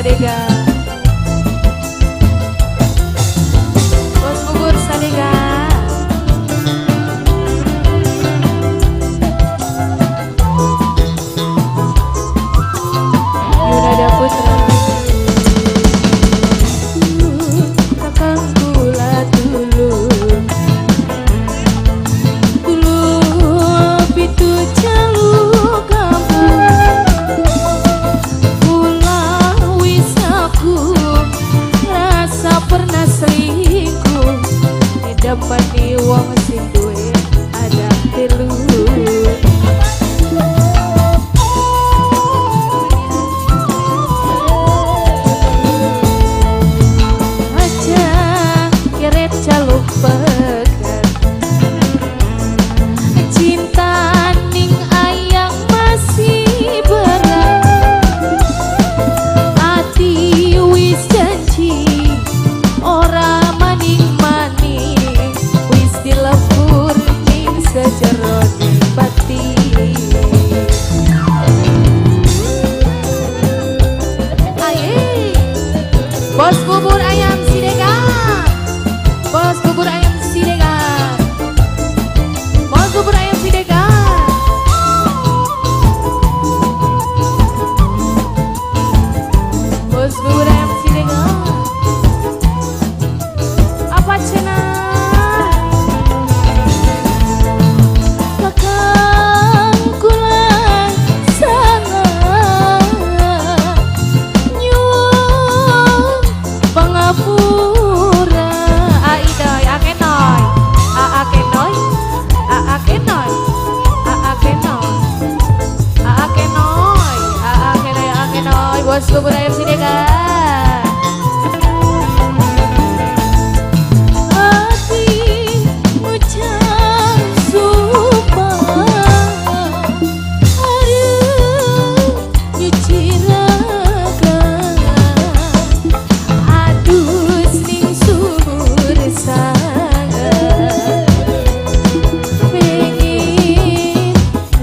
Sadega. Bos bubur Sadega. Yunada Putra. Kakang gula dulu. Dulu pitu jalu kamu. Pulau wisaku rasa pernah selingkuh di depan di wong sing duwe ada telu. Jaluk pekat cinta ning ayang masih berat hati wis janji ora maning-maning wis dilebur ning sejero bati. Aye bos bubur ayam Sidega. Bos bubur ayam Sidega. Bos bubur ayam Sidega. Bos bubur ayam Sidega. Apa cina? Kakang kula sangat nyuwun pangapura. Bos bubur ayam Sidega. Hati ucap sumpah aduh nyuci raga aduh ning sumur sangat pengen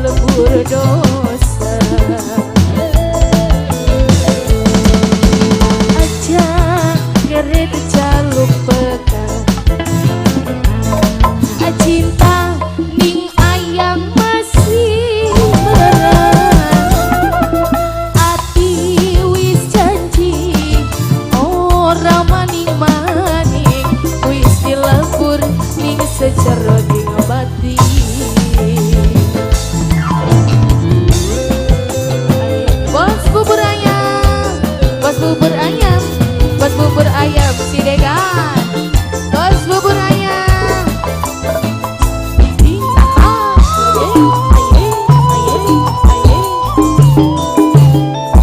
lebur dosa. Keret jaluk pekat cinta ning ayang masih berat hati wis janji ora maning-maning wis dilebur ning sejero ning bati. Bos bubur ayam. Bos bubur ayam. Bos bubur ayam Sidega. Bos bubur ayam.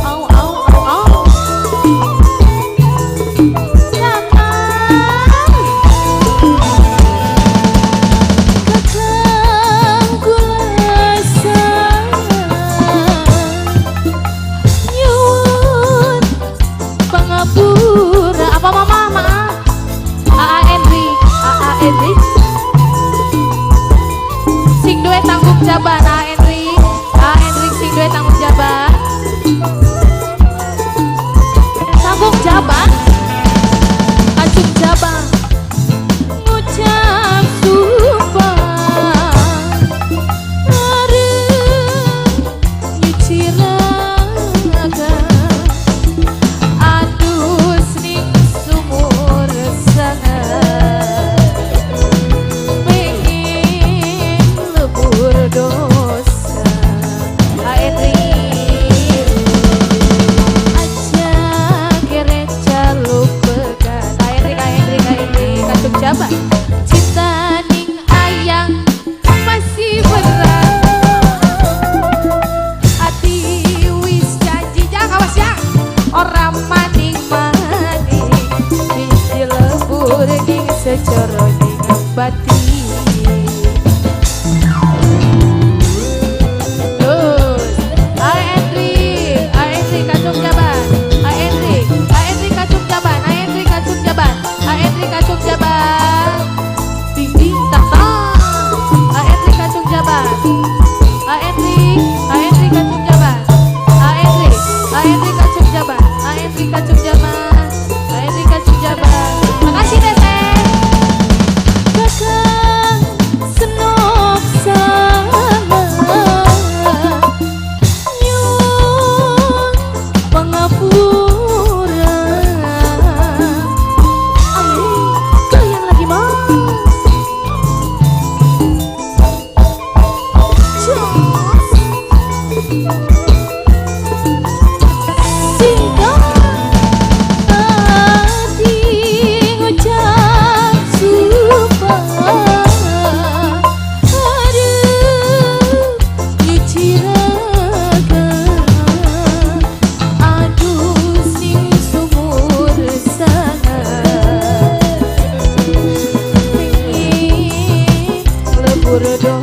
Au au au. Kakang kula nyuwun pangapura. Apa mama maaf Henry sing duwe tanggung jawab Henry sing duwe tanggung jawab tanggung jawab ngucap sumpah arep nyuci raga aduh ning sumur sangat pengen lebur dosa. Henry aja keret jaluk pekat. Henry kacung jabat cinta ning ayang masih berat hati wis janji jangan awas ya orang maning-maning wis dilebur ning sejero ning bati. Kacung jabat. Ding ding tak tak. Henry kacung jabat. Henry kacung jabat. Henry kacung jabat. Henry kacung Durudu